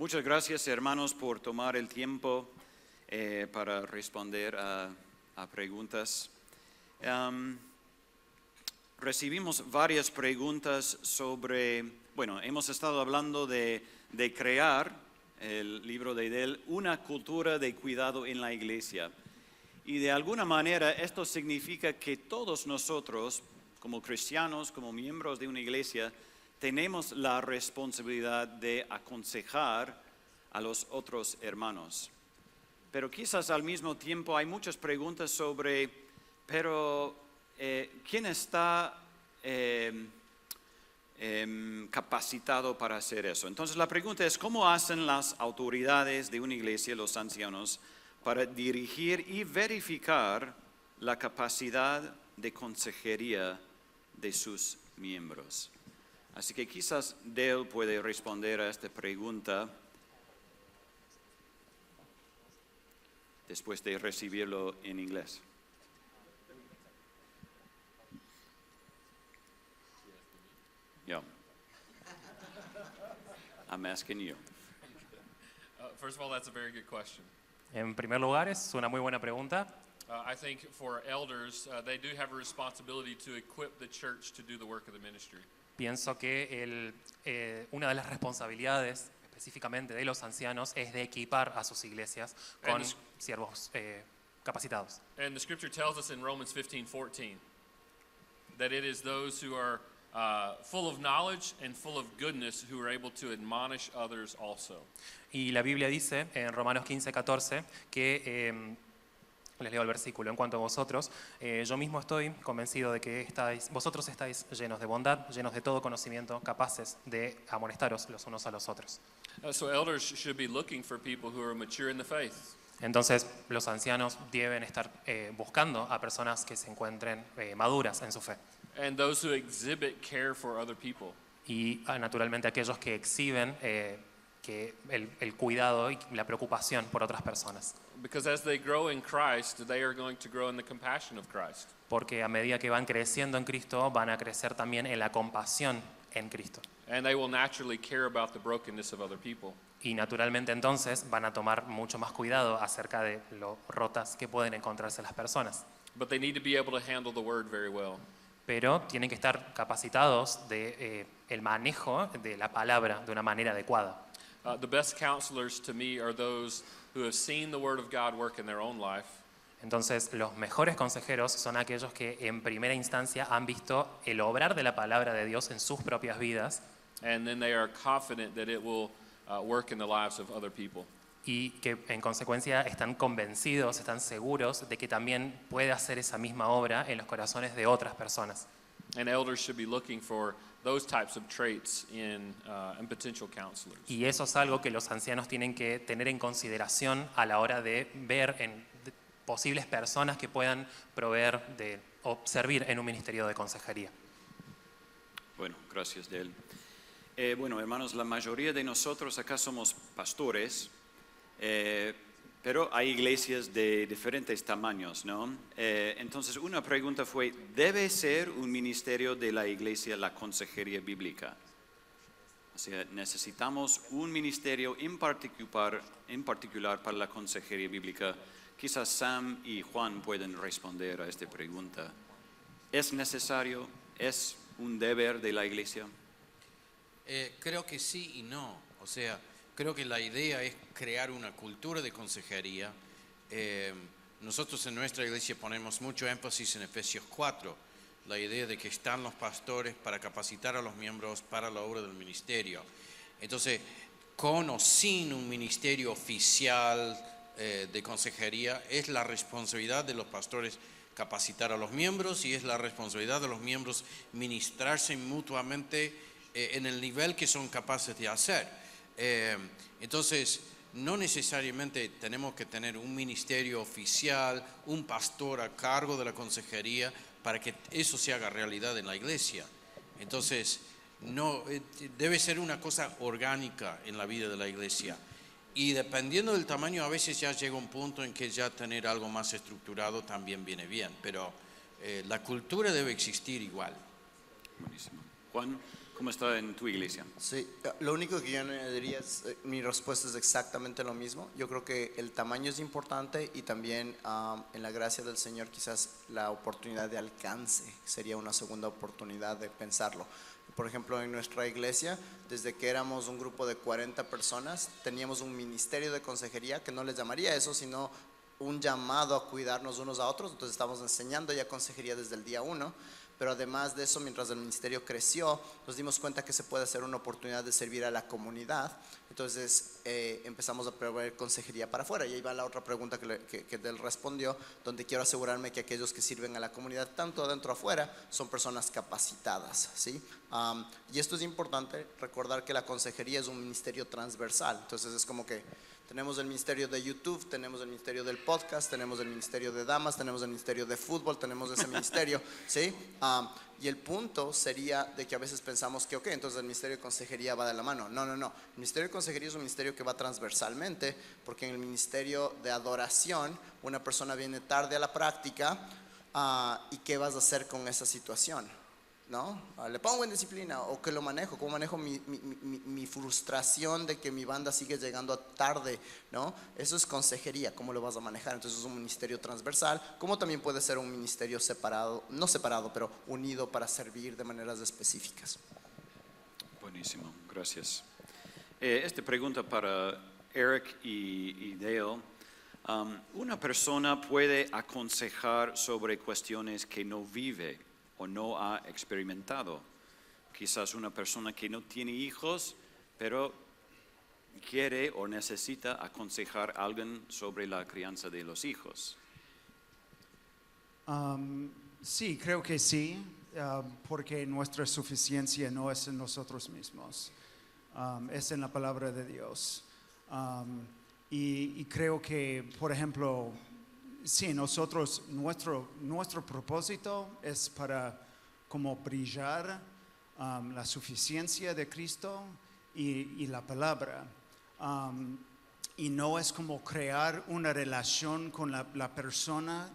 Muchas gracias, hermanos, por tomar el tiempo para responder a preguntas. Recibimos varias preguntas sobre, hemos estado hablando de crear, el libro de Idel, una cultura de cuidado en la iglesia. Y de alguna manera esto significa que todos nosotros, como cristianos, como miembros de una iglesia, tenemos la responsabilidad de aconsejar a los otros hermanos. Pero quizás al mismo tiempo hay muchas preguntas sobre, ¿quién está capacitado para hacer eso? Entonces la pregunta es, ¿cómo hacen las autoridades de una iglesia, los ancianos, para dirigir y verificar la capacidad de consejería de sus miembros? Así que quizás Dale puede responder a esta pregunta después de recibirlo en inglés. Yeah. I'm asking you. First of all, that's a very good question. En primer lugar, es una muy buena pregunta. I think for elders, they do have a responsibility to equip the church to do the work of the ministry. Pienso que una de las responsabilidades específicamente de los ancianos es de equipar a sus iglesias con siervos capacitados. And the scripture tells us in Romans 15:14 that it is those who are full of knowledge and full of goodness who are able to admonish others also. Y la Biblia dice en Romanos 15:14 que, les leo el versículo, en cuanto a vosotros, yo mismo estoy convencido de que vosotros estáis llenos de bondad, llenos de todo conocimiento, capaces de amonestaros los unos a los otros. So elders should be looking for people who are mature in the faith. Entonces, los ancianos deben estar buscando a personas que se encuentren maduras en su fe. And those who exhibit care for other people. Y naturalmente aquellos que exhiben que el cuidado y la preocupación por otras personas. Because as they grow in Christ, they are going to grow in the compassion of Christ. Porque a medida que van creciendo en Cristo, van a crecer también en la compasión en Cristo. And they will naturally care about the brokenness of other people. Y naturalmente entonces van a tomar mucho más cuidado acerca de lo rotas que pueden encontrarse las personas. But they need to be able to handle the word very well. Pero tienen que estar capacitados de el manejo de la palabra de una manera adecuada. The best counselors to me are those who have seen the word of God work in their own life. Entonces, los mejores consejeros son aquellos que en primera instancia han visto el obrar de la palabra de Dios en sus propias vidas. And then they are confident that it will work in the lives of other people. Y que en consecuencia están convencidos, están seguros de que también puede hacer esa misma obra en los corazones de otras personas. And elders should be looking for those types of traits in potential counselors. Y eso es algo que los ancianos tienen que tener en consideración a la hora de ver en posibles personas que puedan proveer o servir en un ministerio de consejería. Bueno, gracias, Dale. Hermanos, la mayoría de nosotros acá somos pastores. Pero hay iglesias de diferentes tamaños, ¿no? Entonces, una pregunta fue, ¿debe ser un ministerio de la iglesia la consejería bíblica? O sea, ¿necesitamos un ministerio en particular para la consejería bíblica? Quizás Sam y Juan pueden responder a esta pregunta. ¿Es necesario? ¿Es un deber de la iglesia? Creo que sí y no. O sea, creo que la idea es crear una cultura de consejería. Nosotros en nuestra iglesia ponemos mucho énfasis en Efesios 4, la idea de que están los pastores para capacitar a los miembros para la obra del ministerio. Entonces, con o sin un ministerio oficial de consejería, es la responsabilidad de los pastores capacitar a los miembros y es la responsabilidad de los miembros ministrarse mutuamente en el nivel que son capaces de hacer. Entonces, no necesariamente tenemos que tener un ministerio oficial, un pastor a cargo de la consejería para que eso se haga realidad en la iglesia. Entonces, no, debe ser una cosa orgánica en la vida de la iglesia. Y dependiendo del tamaño, a veces ya llega un punto en que ya tener algo más estructurado también viene bien. Pero la cultura debe existir igual. Buenísimo. Juan. ¿Cómo está en tu iglesia? Sí, lo único que yo añadiría es, mi respuesta es exactamente lo mismo. Yo creo que el tamaño es importante y también en la gracia del Señor quizás la oportunidad de alcance sería una segunda oportunidad de pensarlo. Por ejemplo, en nuestra iglesia, desde que éramos un grupo de 40 personas, teníamos un ministerio de consejería que no les llamaría eso, sino un llamado a cuidarnos unos a otros. Entonces estamos enseñando ya consejería desde el día 1. Pero además de eso, mientras el ministerio creció, nos dimos cuenta que se puede hacer una oportunidad de servir a la comunidad. Entonces empezamos a proveer consejería para afuera. Y ahí va la otra pregunta que él respondió, donde quiero asegurarme que aquellos que sirven a la comunidad, tanto adentro o afuera, son personas capacitadas, ¿sí? Y esto es importante, recordar que la consejería es un ministerio transversal. Entonces es como que tenemos el ministerio de YouTube, tenemos el ministerio del podcast, tenemos el ministerio de damas, tenemos el ministerio de fútbol, tenemos ese ministerio, ¿sí? Y el punto sería de que a veces pensamos que, ok, entonces el ministerio de consejería va de la mano. No, no, no. El ministerio de consejería es un ministerio que va transversalmente, porque en el ministerio de adoración, una persona viene tarde a la práctica, ¿y qué vas a hacer con esa situación? ¿No? ¿Le pongo en disciplina o qué lo manejo? ¿Cómo manejo mi frustración de que mi banda sigue llegando tarde? ¿No? Eso es consejería, ¿cómo lo vas a manejar? Entonces es un ministerio transversal, como también puede ser un ministerio separado, no separado, pero unido para servir de maneras específicas. Buenísimo, gracias. Esta pregunta para Eric y Dale. Una persona puede aconsejar sobre cuestiones que no vive o no ha experimentado. Quizás una persona que no tiene hijos, pero quiere o necesita aconsejar a alguien sobre la crianza de los hijos. Sí, creo que sí, porque nuestra suficiencia no es en nosotros mismos, es en la palabra de Dios. Y creo que, por ejemplo, sí, nosotros, nuestro propósito es para como brillar la suficiencia de Cristo y la palabra. Y no es como crear una relación con la persona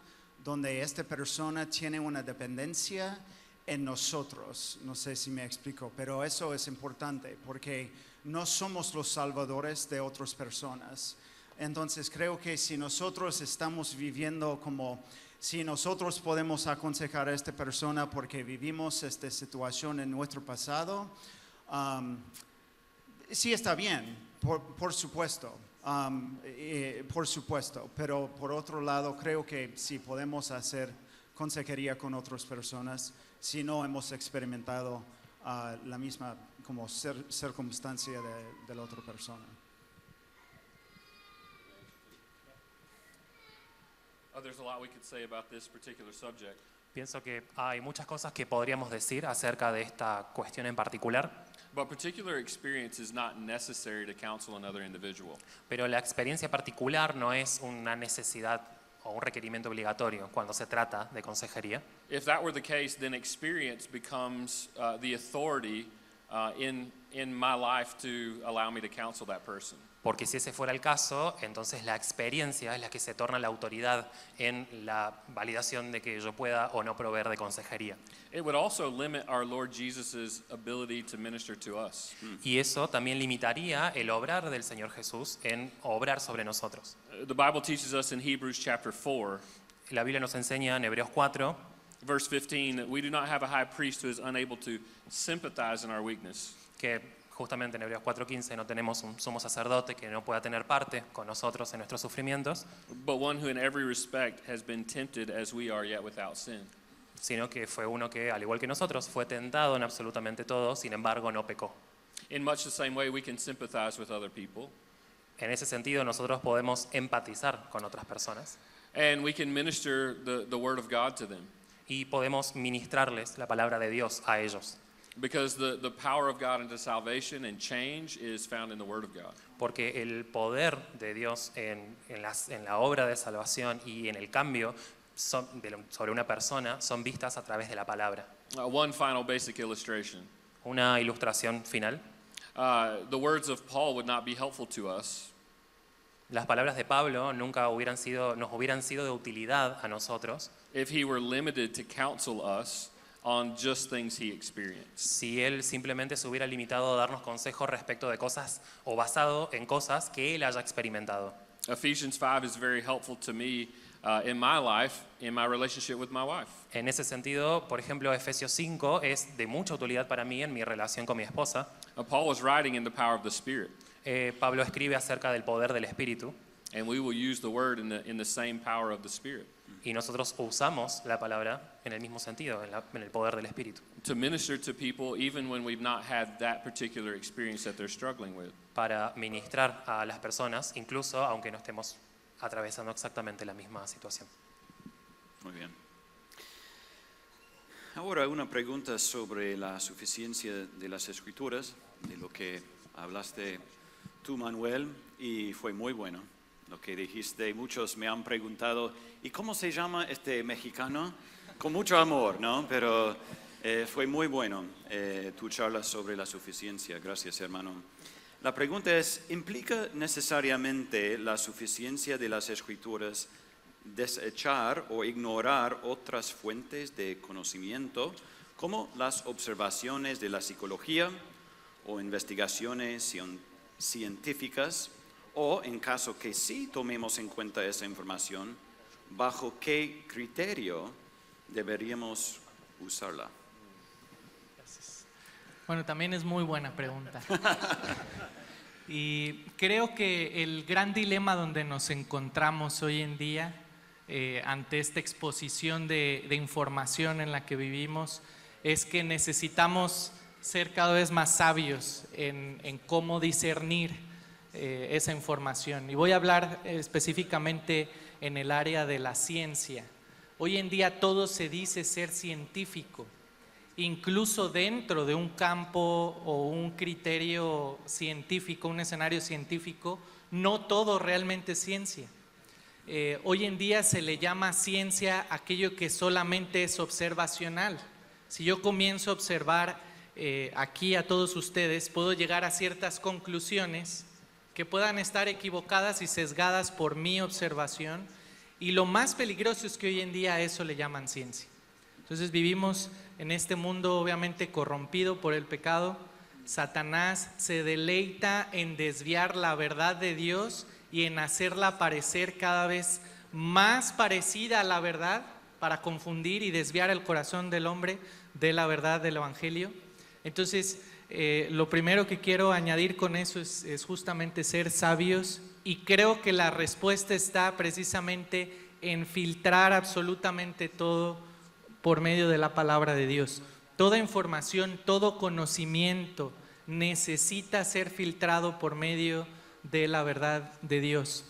donde esta persona tiene una dependencia en nosotros. No sé si me explico, pero eso es importante porque no somos los salvadores de otras personas. Entonces creo que si nosotros estamos viviendo como, si nosotros podemos aconsejar a esta persona porque vivimos esta situación en nuestro pasado, sí está bien, por supuesto, pero por otro lado creo que sí podemos hacer consejería con otras personas si no hemos experimentado la misma como circunstancia de la otra persona. There's a lot we could say about this particular subject. Pienso que hay muchas cosas que podríamos decir acerca de esta cuestión en particular, But particular experience is not necessary to counsel another individual. pero la experiencia particular no es una necesidad o un requerimiento obligatorio cuando se trata de consejería. If that were the case, then experience becomes the authority in my life to allow me to counsel that person. Porque si ese fuera el caso, entonces la experiencia es la que se torna la autoridad en la validación de que yo pueda o no proveer de consejería. It would also limit our Lord Jesus' ability to minister to us. Y eso también limitaría el obrar del Señor Jesús en obrar sobre nosotros. The Bible teaches us in Hebrews chapter 4, La Biblia nos enseña en Hebreos 4, verse 15, that we do not have a high priest who is unable to sympathize in our weakness. que justamente en Hebreos 4:15 no tenemos un sumo sacerdote que no pueda tener parte con nosotros en nuestros sufrimientos, But one who in every respect has been tempted as we are, yet without sin. sino que fue uno que, al igual que nosotros, fue tentado en absolutamente todo, sin embargo no pecó. In much the same way, we can sympathize with other people, En ese sentido, nosotros podemos empatizar con otras personas and we can minister the word of God to them. y podemos ministrarles la palabra de Dios a ellos, Because the power of God into salvation and change is found in the word of God. porque el poder de Dios en la obra de salvación y en el cambio sobre una persona son vistas a través de la palabra. One final basic illustration. Una ilustración final. The words of Paul would not be helpful to us Las palabras de Pablo nunca nos hubieran sido de utilidad a nosotros if he were limited to counsel us on just things he experienced. Si él simplemente se hubiera limitado a darnos consejos respecto de cosas o basado en cosas que él haya experimentado. Ephesians 5 is very helpful to me in my life, in my relationship with my wife. En ese sentido, por ejemplo, Efesios 5 es de mucha utilidad para mí en mi relación con mi esposa. Paul is writing in the power of the Spirit, Pablo escribe acerca del poder del Espíritu and we will use the word in the same power of the Spirit y nosotros usamos la palabra en el mismo sentido, en el poder del Espíritu, to minister to people even when we've not had that particular experience that they're struggling with. para ministrar a las personas, incluso aunque no estemos atravesando exactamente la misma situación. Muy bien. Ahora una pregunta sobre la suficiencia de las Escrituras, de lo que hablaste tú, Manuel, y fue muy bueno lo que dijiste. Muchos me han preguntado, ¿y cómo se llama este mexicano? Con mucho amor, ¿no? Pero fue muy bueno tu charla sobre la suficiencia. Gracias, hermano. La pregunta es, ¿implica necesariamente la suficiencia de las Escrituras desechar o ignorar otras fuentes de conocimiento, como las observaciones de la psicología o investigaciones científicas, o en caso que sí tomemos en cuenta esa información, bajo qué criterio deberíamos usarla? Bueno, también es muy buena pregunta. Y creo que el gran dilema donde nos encontramos hoy en día, ante esta exposición de información en la que vivimos, es que necesitamos ser cada vez más sabios en cómo discernir esa información. Y voy a hablar específicamente en el área de la ciencia. Hoy en día todo se dice ser científico. Incluso dentro de un campo o un criterio científico, un escenario científico, no todo realmente es ciencia. Hoy en día se le llama ciencia aquello que solamente es observacional. Si yo comienzo a observar aquí a todos ustedes, puedo llegar a ciertas conclusiones que puedan estar equivocadas y sesgadas por mi observación, y lo más peligroso es que hoy en día a eso le llaman ciencia. Entonces vivimos en este mundo obviamente corrompido por el pecado. Satanás se deleita en desviar la verdad de Dios y en hacerla parecer cada vez más parecida a la verdad para confundir y desviar el corazón del hombre de la verdad del Evangelio. Entonces, lo primero que quiero añadir con eso es justamente ser sabios, y creo que la respuesta está precisamente en filtrar absolutamente todo por medio de la palabra de Dios. Toda información, todo conocimiento necesita ser filtrado por medio de la verdad de Dios.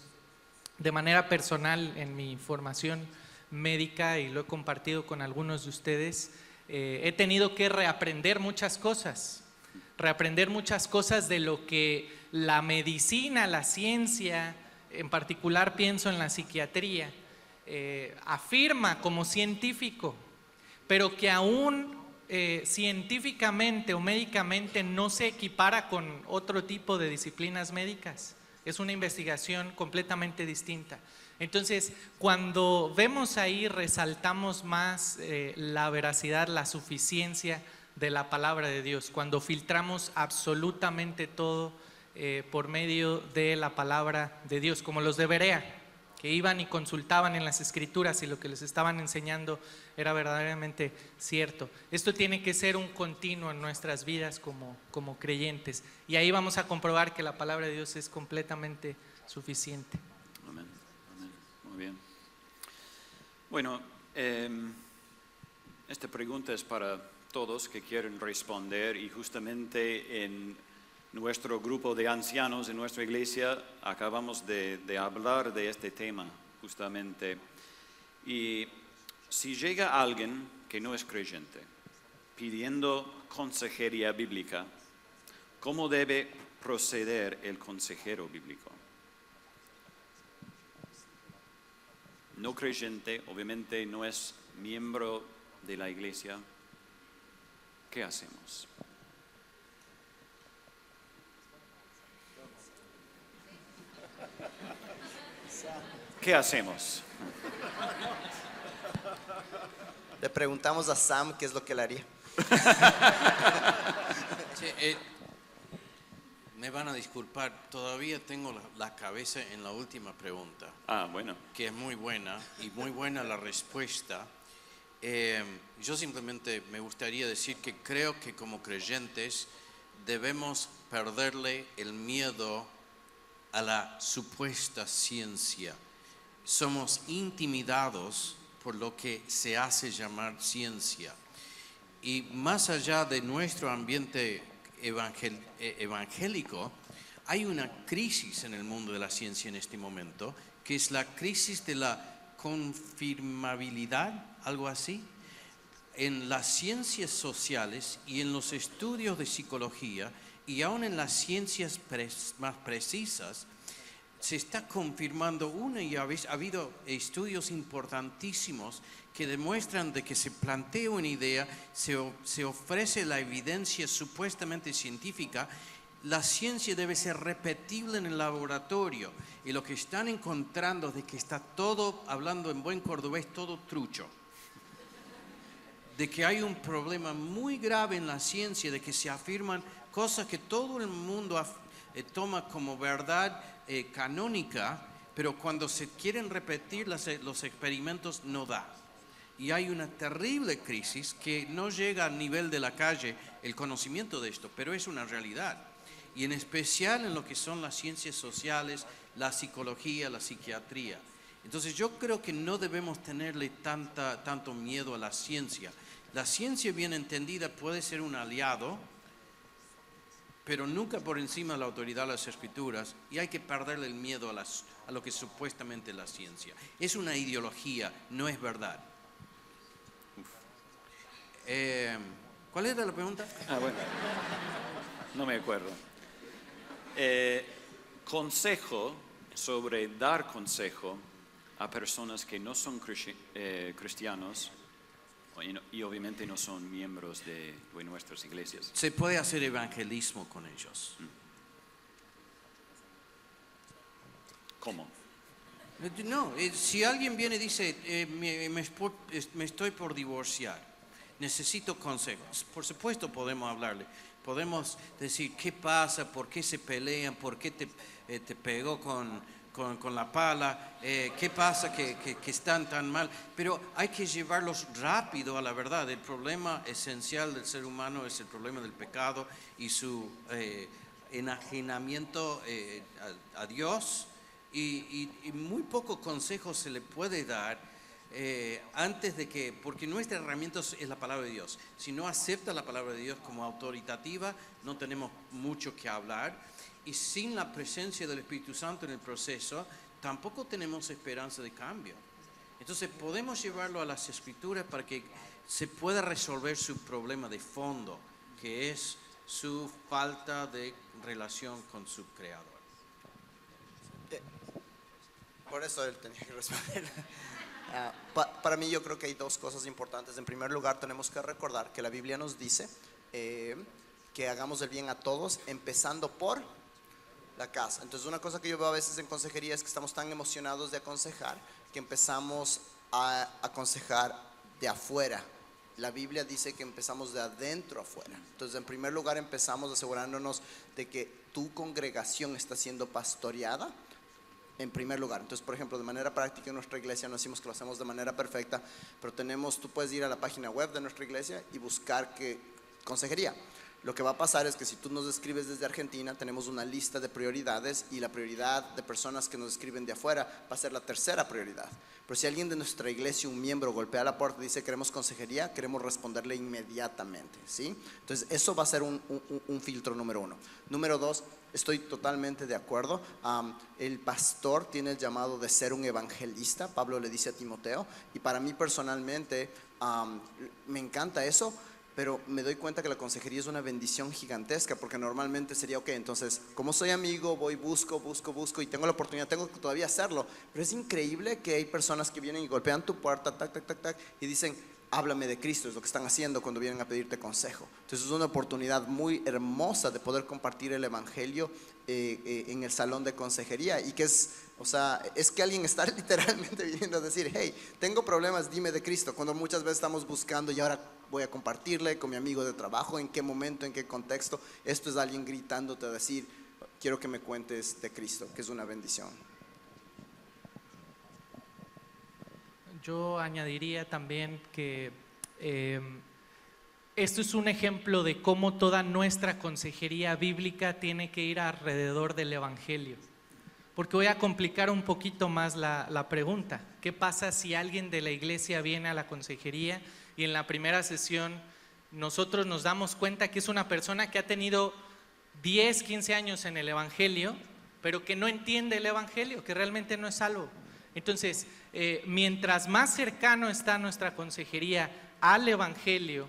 De manera personal, en mi formación médica, y lo he compartido con algunos de ustedes, he tenido que reaprender muchas cosas de lo que la medicina, la ciencia, en particular pienso en la psiquiatría, afirma como científico, pero que aún científicamente o médicamente no se equipara con otro tipo de disciplinas médicas. Es una investigación completamente distinta. Entonces, cuando vemos ahí, resaltamos más la veracidad, la suficiencia de la palabra de Dios, cuando filtramos absolutamente todo por medio de la palabra de Dios, como los de Berea, que iban y consultaban en las Escrituras y lo que les estaban enseñando era verdaderamente cierto. Esto tiene que ser un continuo en nuestras vidas como creyentes, y ahí vamos a comprobar que la palabra de Dios es completamente suficiente. Amén. Amén. Muy bien. Bueno, esta pregunta es para todos que quieren responder, y justamente en nuestro grupo de ancianos en nuestra iglesia acabamos de hablar de este tema justamente. Y si llega alguien que no es creyente pidiendo consejería bíblica, ¿cómo debe proceder el consejero bíblico? No creyente, obviamente no es miembro de la iglesia. ¿Qué hacemos? ¿Qué hacemos? Le preguntamos a Sam qué es lo que él haría. Sí, me van a disculpar, todavía tengo la cabeza en la última pregunta, Ah, bueno. que es muy buena y muy buena la respuesta. Yo simplemente me gustaría decir que creo que como creyentes debemos perderle el miedo a la supuesta ciencia. Somos intimidados por lo que se hace llamar ciencia. Y más allá de nuestro ambiente evangélico, hay una crisis en el mundo de la ciencia en este momento, que es la crisis de la confirmabilidad, algo así. En las ciencias sociales y en los estudios de psicología y aún en las ciencias más precisas, se está confirmando y ha habido estudios importantísimos que demuestran de que se plantea una idea, se ofrece la evidencia supuestamente científica, la ciencia debe ser repetible en el laboratorio y lo que están encontrando es de que está todo, hablando en buen cordobés, todo trucho. De que hay un problema muy grave en la ciencia, de que se afirman cosas que todo el mundo toma como verdad canónica, pero cuando se quieren repetir los experimentos no da. Y hay una terrible crisis que no llega al nivel de la calle el conocimiento de esto, pero es una realidad. Y en especial en lo que son las ciencias sociales, la psicología, la psiquiatría. Entonces yo creo que no debemos tenerle tanto miedo a la ciencia. La ciencia bien entendida puede ser un aliado, pero nunca por encima de la autoridad de las escrituras, y hay que perderle el miedo a lo que supuestamente es la ciencia. Es una ideología, no es verdad. ¿Cuál era la pregunta? Ah, bueno. No me acuerdo. Consejo sobre dar consejo a personas que no son cristianos y obviamente no son miembros de nuestras iglesias. Se puede hacer evangelismo con ellos. ¿Cómo? No, si alguien viene y dice, me estoy por divorciar, necesito consejos, por supuesto podemos hablarle. Podemos decir, ¿qué pasa? ¿Por qué se pelean? ¿Por qué te pegó con la pala? ¿Qué pasa que están tan mal? Pero hay que llevarlos rápido a la verdad. El problema esencial del ser humano es el problema del pecado y su enajenamiento a Dios. Y muy poco consejo se le puede dar antes de que, porque nuestra herramienta es la palabra de Dios. Si no acepta la palabra de Dios como autoritativa, no tenemos mucho que hablar. Y sin la presencia del Espíritu Santo en el proceso, tampoco tenemos esperanza de cambio. Entonces podemos llevarlo a las Escrituras para que se pueda resolver su problema de fondo, que es su falta de relación con su Creador. Por eso él tenía que responder. Para mí yo creo que hay dos cosas importantes. En primer lugar tenemos que recordar que la Biblia nos dice que hagamos el bien a todos, empezando por la casa. Entonces una cosa que yo veo a veces en consejería es que estamos tan emocionados de aconsejar que empezamos a aconsejar de afuera. La Biblia dice que empezamos de adentro afuera. Entonces en primer lugar empezamos asegurándonos de que tu congregación está siendo pastoreada en primer lugar. Entonces, por ejemplo, de manera práctica en nuestra iglesia no decimos que lo hacemos de manera perfecta, pero tú puedes ir a la página web de nuestra iglesia y buscar consejería. Lo que va a pasar es que si tú nos escribes desde Argentina, tenemos una lista de prioridades y la prioridad de personas que nos escriben de afuera va a ser la tercera prioridad. Pero si alguien de nuestra iglesia, un miembro, golpea la puerta y dice queremos consejería, queremos responderle inmediatamente, ¿sí? Entonces eso va a ser un filtro número uno. Número dos, estoy totalmente de acuerdo. El pastor tiene el llamado de ser un evangelista, Pablo le dice a Timoteo, y para mí personalmente me encanta eso. Pero me doy cuenta que la consejería es una bendición gigantesca, porque normalmente sería, ok, entonces, como soy amigo, voy, busco y tengo la oportunidad, tengo que todavía hacerlo. Pero es increíble que hay personas que vienen y golpean tu puerta, tac, tac, tac, tac, y dicen, háblame de Cristo, es lo que están haciendo cuando vienen a pedirte consejo. Entonces es una oportunidad muy hermosa de poder compartir el evangelio en el salón de consejería, y que o sea, es que alguien está literalmente viniendo a decir, hey, tengo problemas, dime de Cristo, cuando muchas veces estamos buscando y ahora voy a compartirle con mi amigo de trabajo, en qué momento, en qué contexto. Esto es alguien gritándote a decir, quiero que me cuentes de Cristo, que es una bendición. Yo añadiría también que esto es un ejemplo de cómo toda nuestra consejería bíblica tiene que ir alrededor del Evangelio. Porque voy a complicar un poquito más la pregunta. ¿Qué pasa si alguien de la iglesia viene a la consejería y en la primera sesión nosotros nos damos cuenta que es una persona que ha tenido 10, 15 años en el Evangelio, pero que no entiende el Evangelio, que realmente no es salvo? Entonces, mientras más cercano está nuestra consejería al Evangelio,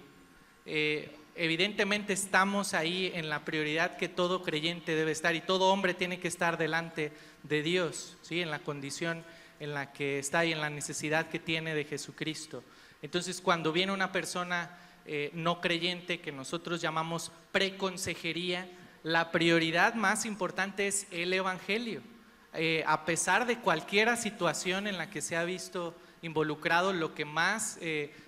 evidentemente estamos ahí en la prioridad que todo creyente debe estar, y todo hombre tiene que estar delante de Dios, ¿sí? En la condición en la que está y en la necesidad que tiene de Jesucristo. Entonces, cuando viene una persona no creyente, que nosotros llamamos preconsejería, la prioridad más importante es el Evangelio. A pesar de cualquier situación en la que se ha visto involucrado, lo que más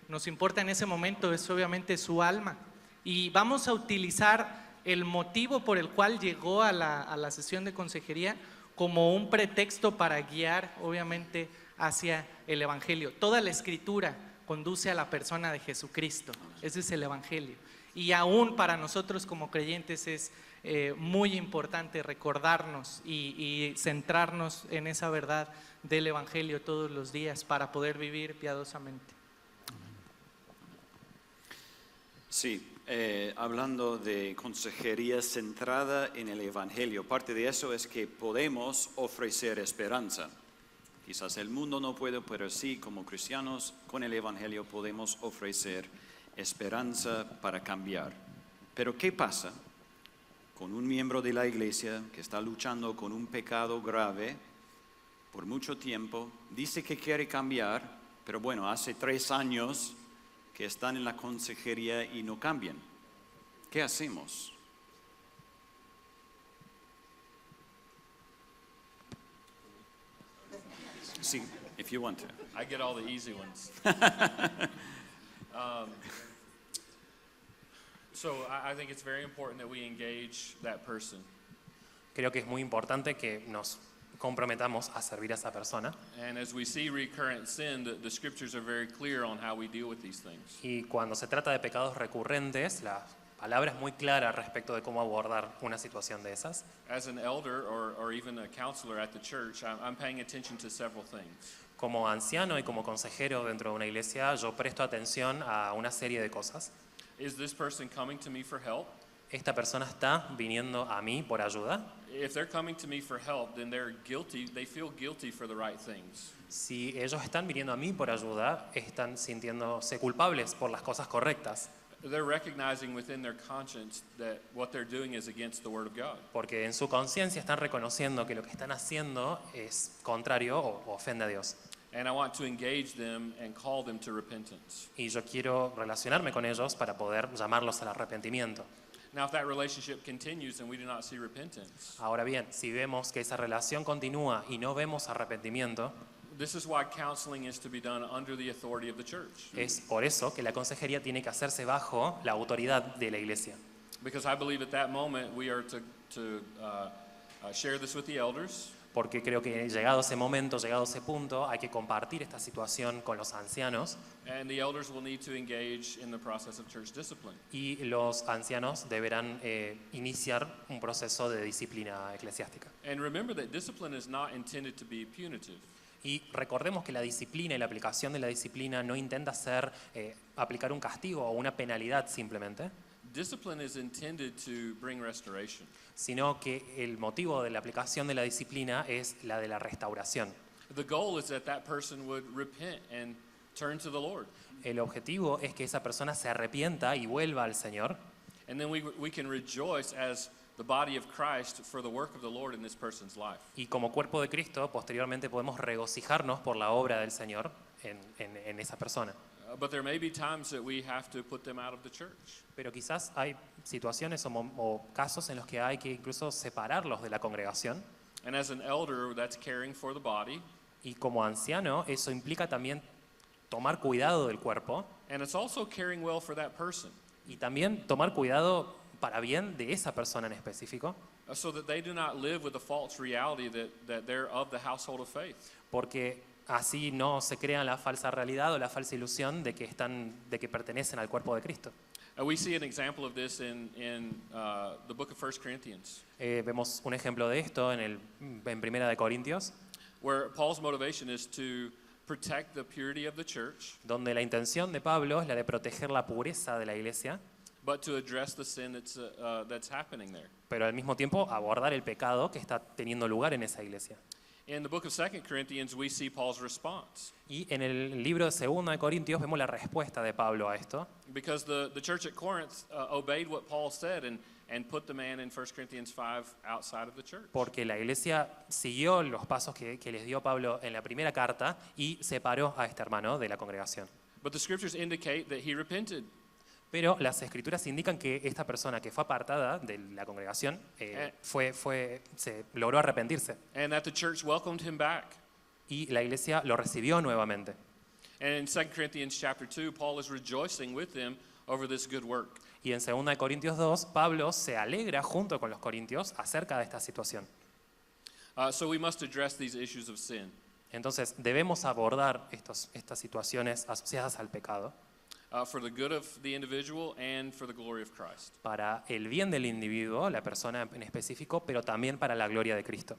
nos importa en ese momento es obviamente su alma. Y vamos a utilizar el motivo por el cual llegó a la sesión de consejería como un pretexto para guiar obviamente hacia el Evangelio. Toda la Escritura conduce a la persona de Jesucristo. Ese es el Evangelio. Y aún para nosotros como creyentes es muy importante recordarnos y centrarnos en esa verdad del Evangelio todos los días para poder vivir piadosamente. Sí, hablando de consejería centrada en el Evangelio, parte de eso es que podemos ofrecer esperanza. Quizás el mundo no puede, pero sí, como cristianos, con el Evangelio podemos ofrecer esperanza para cambiar. Pero ¿qué pasa con un miembro de la iglesia que está luchando con un pecado grave por mucho tiempo, dice que quiere cambiar, pero bueno, hace 3 años que están en la consejería y no cambian? ¿Qué hacemos? Sí, if you want to. I get all the easy ones. So I think it's very important that we engage that person. Creo que es muy importante que nos comprometamos a servir a esa persona. And as we see recurrent sin, the scriptures are very clear on how we deal with these things. Y cuando se trata de pecados recurrentes, la palabra es muy clara respecto de cómo abordar una situación de esas. As an elder or even a counselor at the church, I'm paying attention to several things. Como anciano y como consejero dentro de una iglesia, yo presto atención a una serie de cosas. Is this person coming to me for help? ¿Esta persona está viniendo a mí por ayuda? If they're coming to me for help, then they're guilty. They feel guilty for the right things. Si ellos están viniendo a mí por ayuda, están sintiéndose culpables por las cosas correctas, They're recognizing within their conscience that what they're doing is against the Word of God. porque en su conciencia están reconociendo que lo que están haciendo es contrario o ofende a Dios. And I want to engage them and call them to repentance. Y yo quiero relacionarme con ellos para poder llamarlos al arrepentimiento. Now, if that relationship continues and we do not see repentance, Ahora bien, si vemos que esa relación continúa y no vemos arrepentimiento, this is why counseling is to be done under the authority of the church. es por eso que la consejería tiene que hacerse bajo la autoridad de la iglesia. Because I believe at that moment we are to share this with the elders. Porque creo que llegado ese momento, llegado ese punto, hay que compartir esta situación con los ancianos, And the elders will need to engage in the process of church discipline. y los ancianos deberán iniciar un proceso de disciplina eclesiástica. And remember that discipline is not intended to be punitive. Y recordemos que la disciplina y la aplicación de la disciplina no intenta ser aplicar un castigo o una penalidad simplemente, Discipline is intended to bring restoration. sino que el motivo de la aplicación de la disciplina es la de la restauración. The goal is that that person would repent and turn to the Lord. El objetivo es que esa persona se arrepienta y vuelva al Señor, And then we can rejoice as the body of Christ for the work of the Lord in this person's life. y como cuerpo de Cristo posteriormente podemos regocijarnos por la obra del Señor en esa persona. But there may be times that we have to put them out of the church. Pero quizás hay situaciones o casos en los que hay que incluso separarlos de la congregación. And as an elder, that's caring for the body. Y como anciano, eso implica también tomar cuidado del cuerpo And it's also caring well for that person, y también tomar cuidado para bien de esa persona en específico, so that they do not live with the false reality that they're of the household of faith. porque así no se crean la falsa realidad o la falsa ilusión de que pertenecen al cuerpo de Cristo. We see an example of this in the book of 1 Corinthians, Vemos un ejemplo de esto en Primera de Corintios, where Paul's motivation is to protect the purity of the church, donde la intención de Pablo es la de proteger la pureza de la iglesia, but to address the sin that's happening there. pero al mismo tiempo abordar el pecado que está teniendo lugar en esa iglesia. In the book of 2 Corinthians, we see Paul's response, Y en el libro de 2 de Corintios vemos la respuesta de Pablo a esto, because the church at Corinth obeyed what Paul said and put the man in 1 Corinthians 5 outside of the church. porque la iglesia siguió los pasos que les dio Pablo en la primera carta y separó a este hermano de la congregación. But the scriptures indicate that he repented. Pero las escrituras indican que esta persona que fue apartada de la congregación se logró arrepentirse And that the church welcomed him back. y la iglesia lo recibió nuevamente. And in 2 Corinthians chapter 2, Paul is rejoicing with them over this good work. Y en 2 de Corintios 2, Pablo se alegra junto con los corintios acerca de esta situación. So we must address these issues of sin Entonces debemos abordar estas situaciones asociadas al pecado for the good of the individual and for the glory of Christ. para el bien del individuo, la persona en específico, pero también para la gloria de Cristo.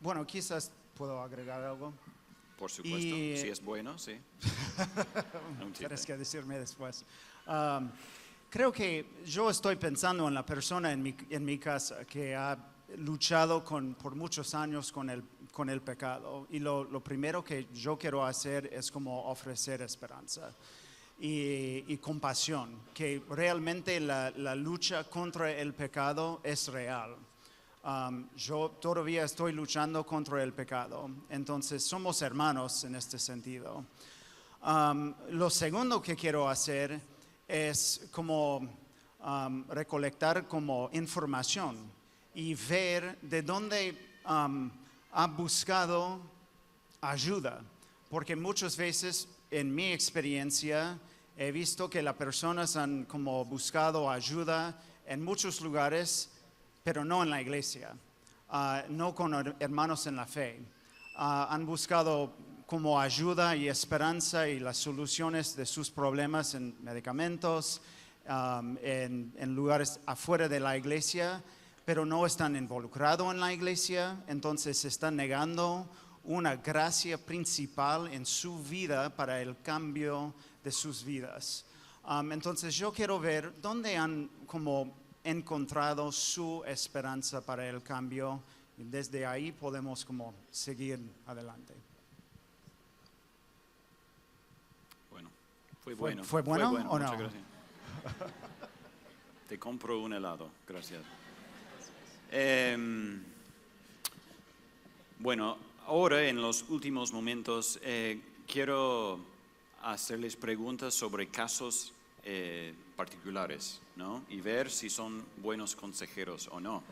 Bueno, quizás puedo agregar algo. Por supuesto, Y- si es bueno, sí. Un chiste. Tienes que decirme después. Creo que yo estoy pensando en la persona en mi casa que ha luchado por muchos años con el pecado. Y lo primero que yo quiero hacer es como ofrecer esperanza y compasión, que realmente la lucha contra el pecado es real. Yo todavía estoy luchando contra el pecado, entonces somos hermanos en este sentido. Lo segundo que quiero hacer es como recolectar como información y ver de dónde ha buscado ayuda, porque muchas veces en mi experiencia he visto que las personas han como buscado ayuda en muchos lugares, pero no en la iglesia, no con hermanos en la fe. Han buscado como ayuda y esperanza y las soluciones de sus problemas en medicamentos, en lugares afuera de la iglesia, pero no están involucrados en la iglesia, entonces están negando una gracia principal en su vida para el cambio de sus vidas. Entonces yo quiero ver dónde han como encontrado su esperanza para el cambio y desde ahí podemos como seguir adelante. Bueno, fue bueno. ¿Fue bueno o no? Muchas gracias. Te compro un helado, gracias. Bueno, ahora en los últimos momentos quiero hacerles preguntas sobre casos particulares, ¿no? Y ver si son buenos consejeros o no.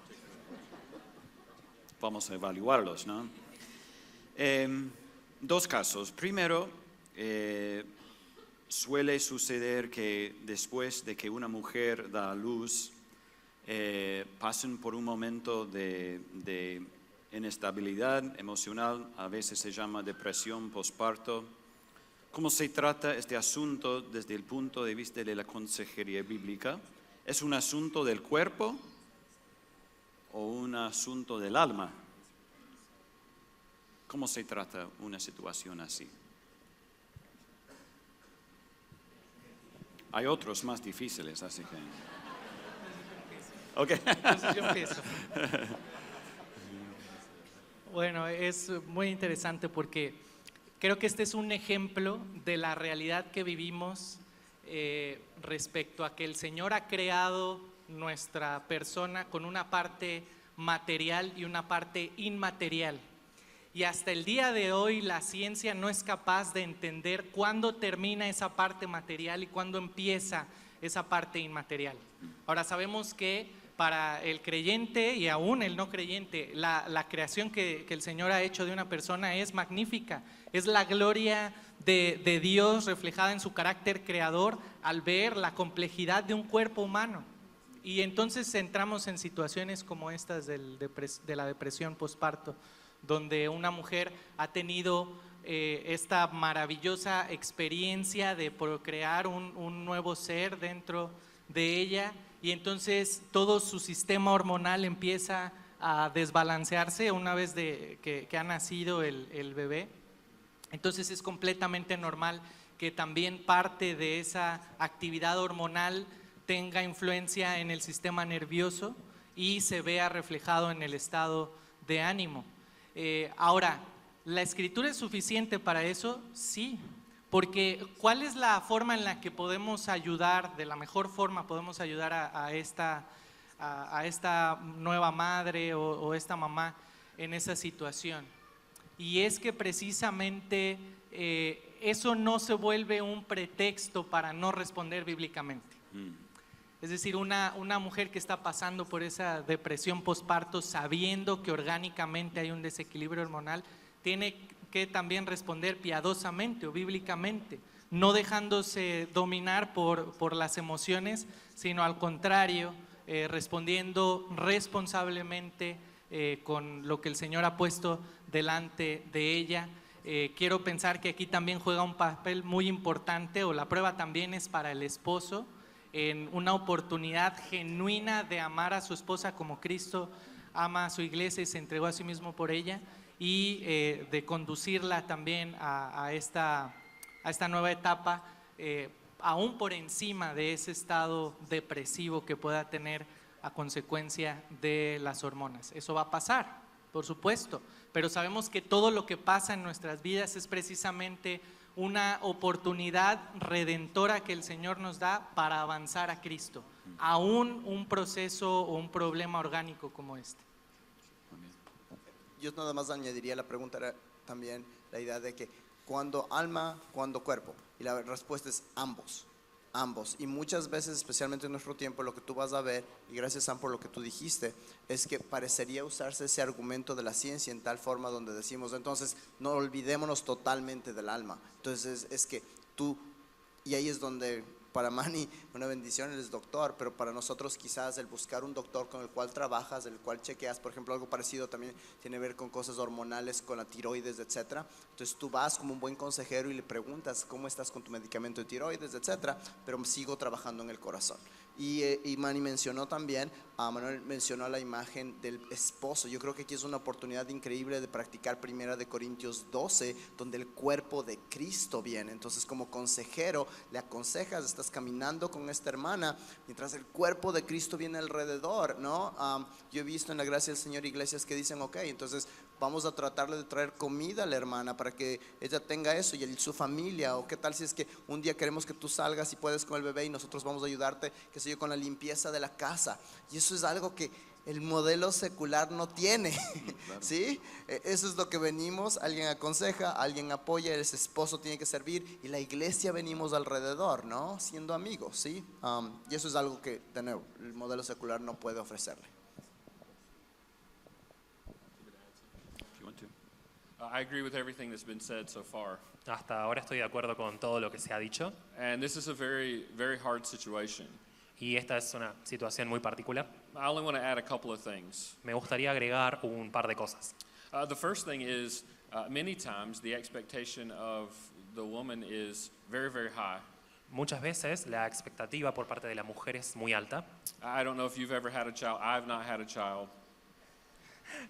Vamos a evaluarlos, ¿no? Dos casos. Primero, suele suceder que después de que una mujer da a luz, pasen por un momento de inestabilidad emocional, a veces se llama depresión postparto. ¿Cómo se trata este asunto desde el punto de vista de la consejería bíblica? ¿Es un asunto del cuerpo o un asunto del alma? ¿Cómo se trata una situación así? Hay otros más difíciles, así que... Okay. Entonces yo empiezo. Bueno, es muy interesante porque creo que este es un ejemplo de la realidad que vivimos respecto a que el Señor ha creado nuestra persona con una parte material y una parte inmaterial. Y hasta el día de hoy la ciencia no es capaz de entender cuándo termina esa parte material y cuándo empieza esa parte inmaterial. Ahora sabemos que para el creyente y aún el no creyente, la creación que el Señor ha hecho de una persona es magnífica. Es la gloria de Dios reflejada en su carácter creador al ver la complejidad de un cuerpo humano. Y entonces entramos en situaciones como estas de la depresión postparto, donde una mujer ha tenido esta maravillosa experiencia de procrear un nuevo ser dentro de ella, y entonces todo su sistema hormonal empieza a desbalancearse una vez que ha nacido el bebé. Entonces es completamente normal que también parte de esa actividad hormonal tenga influencia en el sistema nervioso y se vea reflejado en el estado de ánimo. Ahora, ¿la escritura es suficiente para eso? Sí, porque ¿cuál es la forma en la que podemos ayudar, de la mejor forma podemos ayudar a esta nueva madre o esta mamá en esa situación? Y es que precisamente eso no se vuelve un pretexto para no responder bíblicamente. Es decir, una mujer que está pasando por esa depresión postparto sabiendo que orgánicamente hay un desequilibrio hormonal, tiene que también responder piadosamente o bíblicamente, no dejándose dominar por las emociones, sino al contrario, respondiendo responsablemente con lo que el Señor ha puesto delante de ella. Quiero pensar que aquí también juega un papel muy importante, o la prueba también es para el esposo, en una oportunidad genuina de amar a su esposa como Cristo ama a su iglesia y se entregó a sí mismo por ella, y de conducirla también a esta nueva etapa, aún por encima de ese estado depresivo que pueda tener a consecuencia de las hormonas. Eso va a pasar, por supuesto, pero sabemos que todo lo que pasa en nuestras vidas es precisamente una oportunidad redentora que el Señor nos da para avanzar a Cristo, aún un proceso o un problema orgánico como este. Yo nada más añadiría, la pregunta era también la idea de que cuando alma, cuando cuerpo, y la respuesta es ambos. Ambos, y muchas veces, especialmente en nuestro tiempo, lo que tú vas a ver, y gracias Sam por lo que tú dijiste, es que parecería usarse ese argumento de la ciencia en tal forma donde decimos, entonces no olvidémonos totalmente del alma. Entonces es que tú, y ahí es donde para Manny una bendición, él es doctor, pero para nosotros quizás el buscar un doctor con el cual trabajas, el cual chequeas, por ejemplo, algo parecido también tiene que ver con cosas hormonales, con la tiroides, etcétera. Entonces tú vas como un buen consejero y le preguntas cómo estás con tu medicamento de tiroides, etcétera, pero sigo trabajando en el corazón. Y Manny mencionó también, Manuel mencionó la imagen del esposo. Yo creo que aquí es una oportunidad increíble de practicar 1 Corintios 12, donde el cuerpo de Cristo viene. Entonces como consejero le aconsejas, estás caminando con esta hermana mientras el cuerpo de Cristo viene alrededor, ¿no? Yo he visto en la gracia del Señor iglesias que dicen, ok, entonces vamos a tratarle de traer comida a la hermana para que ella tenga eso y su familia, o qué tal si es que un día queremos que tú salgas y puedes con el bebé y nosotros vamos a ayudarte, qué sé yo, con la limpieza de la casa. Y eso es algo que el modelo secular no tiene. Claro. ¿Sí? Eso es lo que venimos, alguien aconseja, alguien apoya, ese esposo tiene que servir y la iglesia venimos alrededor, ¿no? Siendo amigos, ¿sí? Y eso es algo que, de nuevo, el modelo secular no puede ofrecerle. I agree with everything that's been said so far. Hasta ahora estoy de acuerdo con todo lo que se ha dicho. And this is a very, very hard situation. Y esta es una situación muy particular. I only want to add a couple of things. Me gustaría agregar un par de cosas. The first thing is, many times the expectation of the woman is very, very high. Muchas veces la expectativa por parte de la mujer es muy alta. I don't know if you've ever had a child. I've not had a child.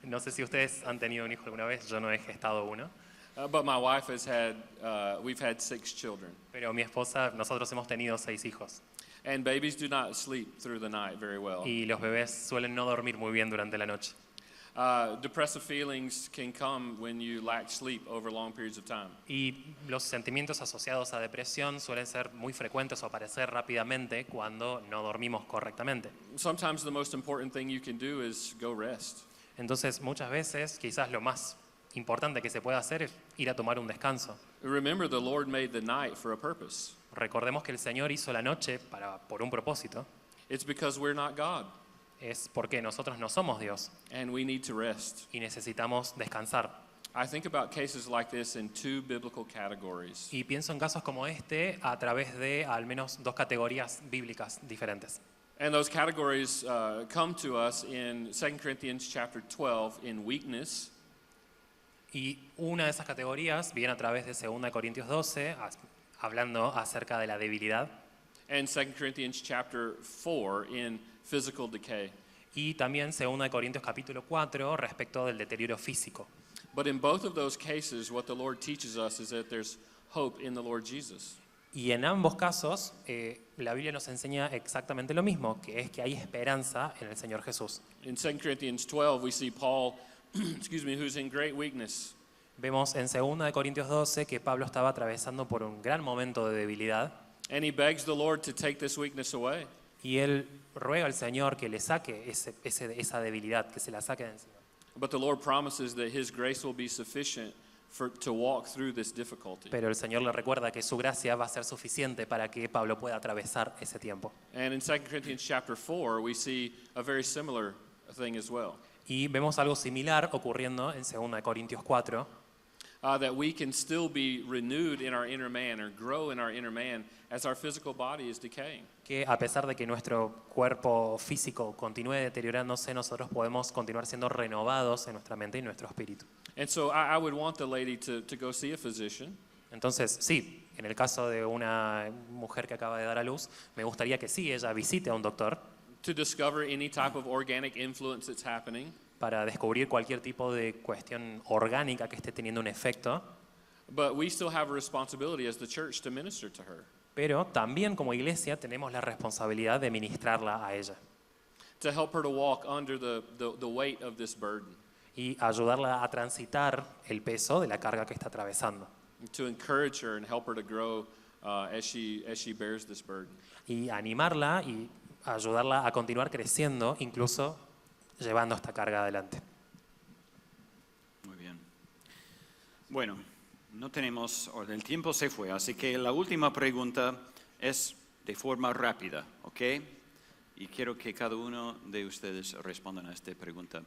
No sé si ustedes han tenido un hijo alguna vez, yo no he gestado uno. But my wife has had, we've had 6 children. Pero mi esposa, nosotros hemos tenido 6 hijos. And babies do not sleep through the night very well. Y los bebés suelen no dormir muy bien durante la noche. Depressive feelings can come when you lack sleep over long periods of time. Y los sentimientos asociados a depresión suelen ser muy frecuentes o aparecer rápidamente cuando no dormimos correctamente. Sometimes the most important thing you can do is go rest. Entonces, muchas veces, quizás lo más importante que se puede hacer es ir a tomar un descanso. Remember, the Lord made the night for a purpose. Recordemos que el Señor hizo la noche por un propósito. It's because we're not God, Es porque nosotros no somos Dios and we need to rest. y necesitamos descansar. I think about cases like this in two biblical categories. Y pienso en casos como este a través de al menos dos categorías bíblicas diferentes. And those categories come to us in 2 Corinthians chapter 12 in weakness, Y una de esas categorías viene a través de 2 Corintios 12, hablando acerca de la debilidad, and 2 Corinthians chapter 4 in physical decay. y también 2 Corintios capítulo 4 respecto del deterioro físico. But in both of those cases, what the Lord teaches us is that there's hope in the Lord Jesus. Y en ambos casos, la Biblia nos enseña exactamente lo mismo, que es que hay esperanza en el Señor Jesús. In 2 Corinthians 12, we see Paul, who's in great weakness. Vemos en 2 Corintios 12 que Pablo estaba atravesando por un gran momento de debilidad And he begs the Lord to take this weakness away. y él ruega al Señor que le saque esa debilidad, que se la saque de encima. But the Lord promises that his grace will be sufficient to walk through this difficulty. Pero el Señor le recuerda que su gracia va a ser suficiente para que Pablo pueda atravesar ese tiempo. And in 2 Corinthians chapter 4, we see a very similar thing as well. Y vemos algo similar ocurriendo en 2 Corintios 4, That we can still be renewed in our inner man or grow in our inner man as our physical body is decaying. que a pesar de que nuestro cuerpo físico continúe deteriorándose, nosotros podemos continuar siendo renovados en nuestra mente y nuestro espíritu. And so I would want the lady to go see a physician. Entonces, sí, en el caso de una mujer que acaba de dar a luz, me gustaría que sí, ella visite a un doctor To discover any type of organic influence that's happening. para descubrir cualquier tipo de cuestión orgánica que esté teniendo un efecto, But we still have a responsibility as the church to minister to her, pero también como iglesia tenemos la responsabilidad de ministrarla a ella to help her to walk under the weight of this burden, y ayudarla a transitar el peso de la carga que está atravesando to encourage her and help her to grow as she bears this burden. y animarla y ayudarla a continuar creciendo, incluso llevando esta carga adelante. Muy bien. Bueno, no tenemos, el tiempo se fue, así que la última pregunta es de forma rápida, ¿ok? Y quiero que cada uno de ustedes respondan a esta pregunta.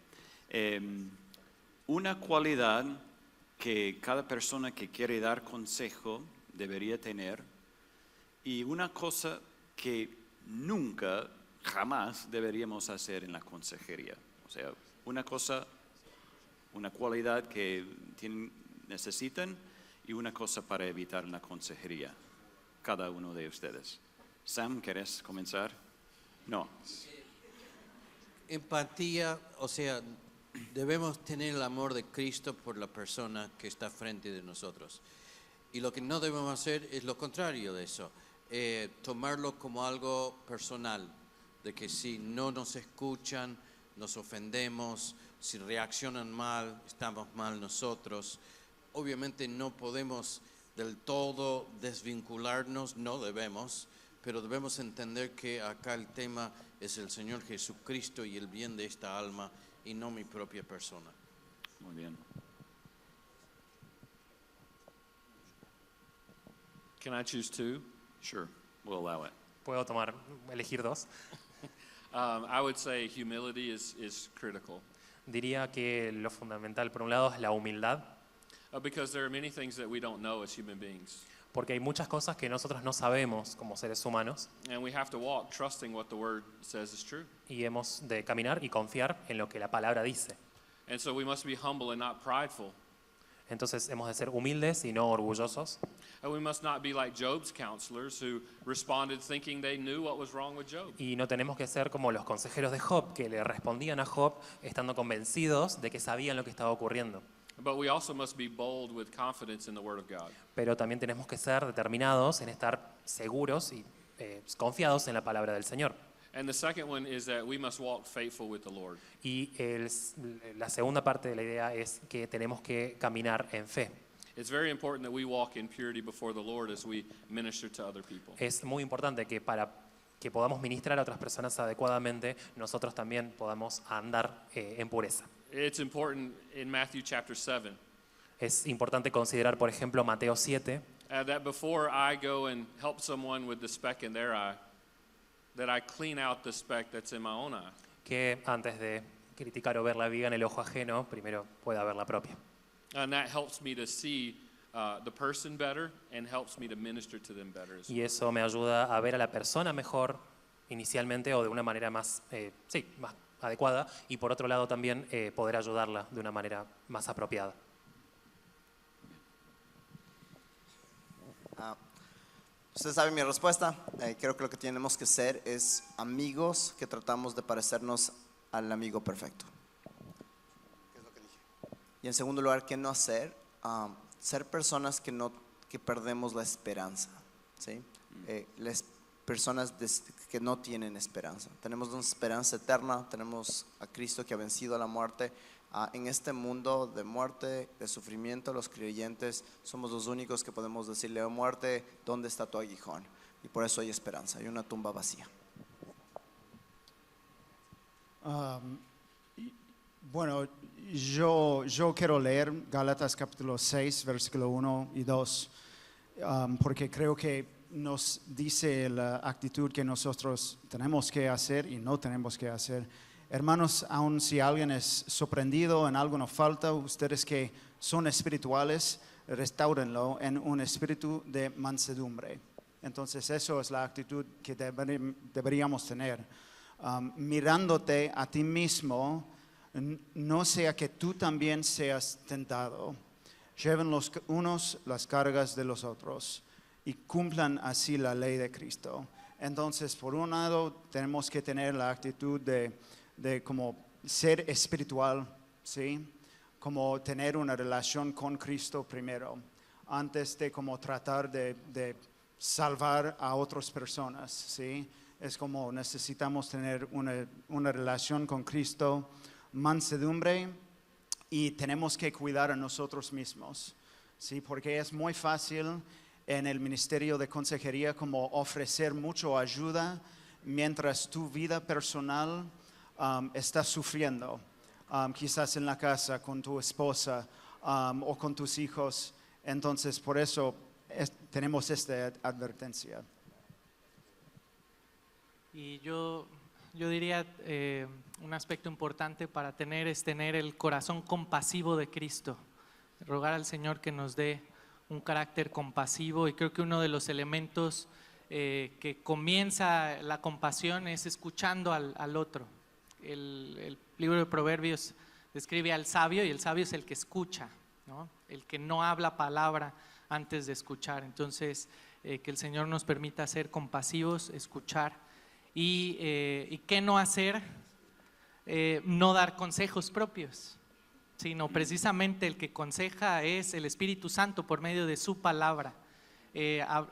Una cualidad que cada persona que quiere dar consejo debería tener y una cosa que nunca, jamás deberíamos hacer en la consejería. O sea, una cosa, una cualidad que necesitan y una cosa para evitar en la consejería. Cada uno de ustedes. Sam, ¿quieres comenzar? No. Empatía, o sea, debemos tener el amor de Cristo por la persona que está frente de nosotros. Y lo que no debemos hacer es lo contrario de eso, tomarlo como algo personal, de que si no nos escuchan, nos ofendemos, si reaccionan mal, estamos mal nosotros. Obviamente no podemos del todo desvincularnos, no debemos, pero debemos entender que acá el tema es el Señor Jesucristo y el bien de esta alma y no mi propia persona. Muy bien. Can I choose two? Sure, we'll allow it. ¿Puedo elegir dos? I would say humility is critical Diría que lo fundamental, por un lado, es la humildad, because there are many things that we don't know as human beings. porque hay muchas cosas que nosotros no sabemos como seres humanos And we have to walk trusting what the word says is true. y hemos de caminar y confiar en lo que la palabra dice. And so we must be humble and not prideful. Entonces hemos de ser humildes y no orgullosos. And we must not be like Job's counselors who responded thinking they knew what was wrong with Job. Y no tenemos que ser como los consejeros de Job, que le respondían a Job estando convencidos de que sabían lo que estaba ocurriendo. But we also must be bold with confidence in the word of God. Pero también tenemos que ser determinados en estar seguros y confiados en la palabra del Señor. And the second one is that we must walk faithful with the Lord. Y la segunda parte de la idea es que tenemos que caminar en fe. It's very important that we walk in purity before the Lord as we minister to other people. Es muy importante que para que podamos ministrar a otras personas adecuadamente, nosotros también podamos andar en pureza. It's important in Matthew chapter 7. Es importante considerar, por ejemplo, Mateo 7, that before I go and help someone with the speck in their eye, that I clean out the speck that's in my own eye. que antes de criticar o ver la viga en el ojo ajeno, primero pueda ver la propia. And that helps me to see the person better and helps me to minister to them better as well. Y eso me ayuda a ver a la persona mejor inicialmente o de una manera más, más adecuada, y por otro lado también poder ayudarla de una manera más apropiada. Ustedes saben mi respuesta. Creo que lo que tenemos que ser es amigos que tratamos de parecernos al amigo perfecto. ¿Qué es lo que dije? Y en segundo lugar, ¿qué no hacer? Ser personas que perdemos la esperanza, ¿sí? Las personas que no tienen esperanza. Tenemos una esperanza eterna, tenemos a Cristo que ha vencido a la muerte. En este mundo de muerte, de sufrimiento, los creyentes somos los únicos que podemos decirle a muerte, ¿dónde está tu aguijón? Y por eso hay esperanza, hay una tumba vacía. Bueno, yo quiero leer Gálatas capítulo 6, versículo 1 y 2, porque creo que nos dice la actitud que nosotros tenemos que hacer y no tenemos que hacer. Hermanos, aun si alguien es sorprendido en algo nos falta, ustedes que son espirituales, restáurenlo en un espíritu de mansedumbre. Entonces, eso es la actitud que deberíamos tener. Mirándote a ti mismo, no sea que tú también seas tentado. Lleven los unos las cargas de los otros y cumplan así la ley de Cristo. Entonces, por un lado, tenemos que tener la actitud de como ser espiritual, ¿sí? Como tener una relación con Cristo primero, antes de como tratar de salvar a otras personas, ¿sí? Es como necesitamos tener una relación con Cristo, mansedumbre, y tenemos que cuidar a nosotros mismos, ¿sí? Porque es muy fácil en el ministerio de consejería como ofrecer mucha ayuda mientras tu vida personal estás sufriendo, quizás en la casa con tu esposa o con tus hijos. Entonces, por eso tenemos esta advertencia. Y yo diría un aspecto importante para tener es tener el corazón compasivo de Cristo, rogar al Señor que nos dé un carácter compasivo, y creo que uno de los elementos que comienza la compasión es escuchando al otro. El libro de Proverbios describe al sabio, y el sabio es el que escucha, ¿no? El que no habla palabra antes de escuchar. Entonces, que el Señor nos permita ser compasivos, escuchar, y qué no hacer, no dar consejos propios, sino precisamente el que aconseja es el Espíritu Santo por medio de su palabra.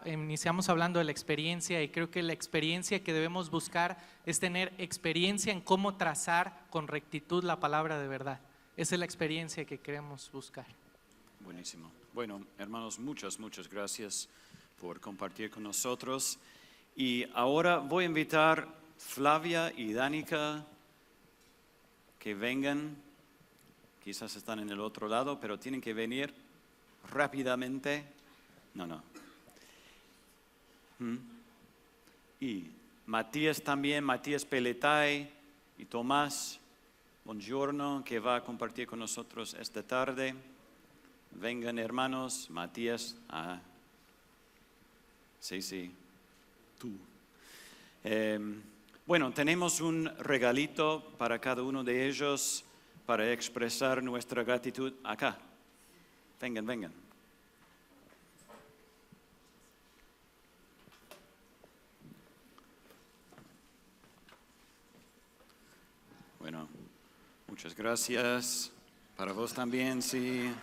Iniciamos hablando de la experiencia, y creo que la experiencia que debemos buscar es tener experiencia en cómo trazar con rectitud la palabra de verdad. Esa es la experiencia que queremos buscar. Buenísimo. Bueno, hermanos, muchas gracias por compartir con nosotros. Y ahora voy a invitar Flavia y Danica que vengan. Quizás están en el otro lado, pero tienen que venir rápidamente. No. Y Matías también, Matías Peletay y Tomás, buongiorno, que va a compartir con nosotros esta tarde. Vengan, hermanos. Matías, sí, tú. Bueno, tenemos un regalito para cada uno de ellos para expresar nuestra gratitud acá. Vengan. Bueno, muchas gracias. Para vos también, sí.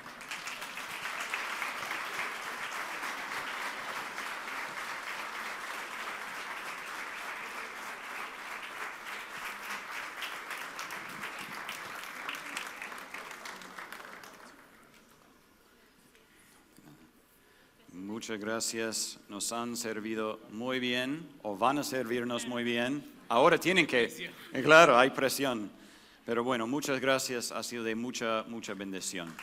Muchas gracias. Nos han servido muy bien, o van a servirnos muy bien. Ahora tienen que, claro, hay presión. Pero bueno, muchas gracias, ha sido de mucha bendición.